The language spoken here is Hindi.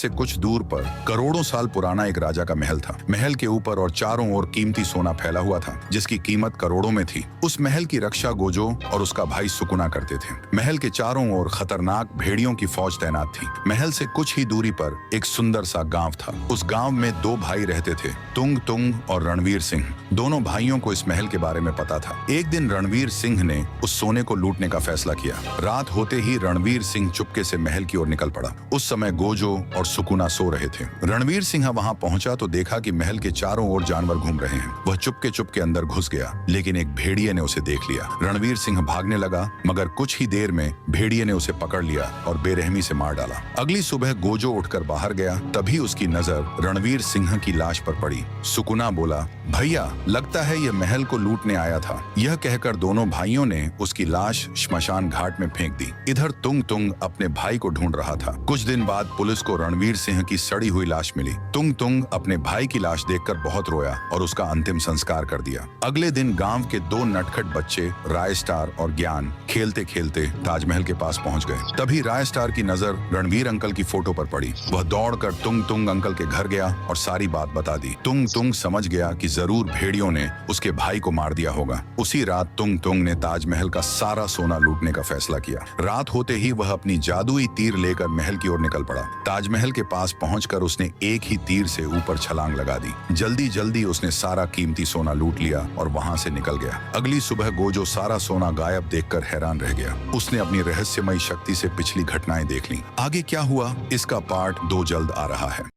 से कुछ दूर पर करोड़ों साल पुराना एक राजा का महल था। महल के ऊपर और चारों ओर कीमती सोना फैला हुआ था, जिसकी कीमत करोड़ों में थी। उस महल की रक्षा गोजो और उसका भाई सुकुना करते थे। महल के चारों ओर खतरनाक भेड़ियों की फौज तैनात थी। महल से कुछ ही दूरी पर एक सुंदर सा गांव था। उस गांव में दो भाई रहते थे, तुंग तुंग और रणवीर सिंह। दोनों भाइयों को इस महल के बारे में पता था। एक दिन रणवीर सिंह ने उस सोने को लूटने का फैसला किया। रात होते ही रणवीर सिंह चुपके से महल की ओर निकल पड़ा। उस समय गोजो और सुकुना सो रहे थे। रणवीर सिंह वहां पहुंचा तो देखा कि महल के चारों ओर जानवर घूम रहे हैं। वह चुपके चुपके अंदर घुस गया, लेकिन एक भेड़िए ने उसे देख लिया। रणवीर सिंह भागने लगा, मगर कुछ ही देर में भेड़िए ने उसे पकड़ लिया और बेरहमी से मार डाला। अगली सुबह गोजो उठकर बाहर गया, तभी उसकी नजर रणवीर सिंह की लाश पर पड़ी। सुकुना बोला, भैया, लगता है यह महल को लूटने आया था। यह कहकर दोनों भाइयों ने उसकी लाश श्मशान घाट में फेंक दी। इधर तुंग तुंग अपने भाई को ढूंढ रहा था। कुछ दिन बाद पुलिस को रणवीर सिंह की सड़ी हुई लाश मिली। तुंग तुंग अपने भाई की लाश देखकर बहुत रोया और उसका अंतिम संस्कार कर दिया। अगले दिन गांव के दो नटखट बच्चे राय स्टार और ज्ञान खेलते खेलते ताजमहल के पास पहुंच गए। तभी राय स्टार की नजर रणवीर अंकल की फोटो पर पड़ी। वह दौड़कर तुंग तुंग अंकल के घर गया और सारी बात बता दी। तुंग तुंग समझ गया कि जरूर भेड़ियों ने उसके भाई को मार दिया होगा। उसी रात तुंग तुंग ने ताजमहल का सारा सोना लूटने का फैसला किया। रात होते ही वह अपनी जादुई तीर लेकर महल की ओर निकल पड़ा। ताजमहल के पास पहुंचकर उसने एक ही तीर से ऊपर छलांग लगा दी। जल्दी जल्दी उसने सारा कीमती सोना लूट लिया और वहां से निकल गया। अगली सुबह गोजो सारा सोना गायब देखकर हैरान रह गया। उसने अपनी रहस्यमयी शक्ति से पिछली घटनाएं देख ली। आगे क्या हुआ, इसका पार्ट 2 जल्द आ रहा है।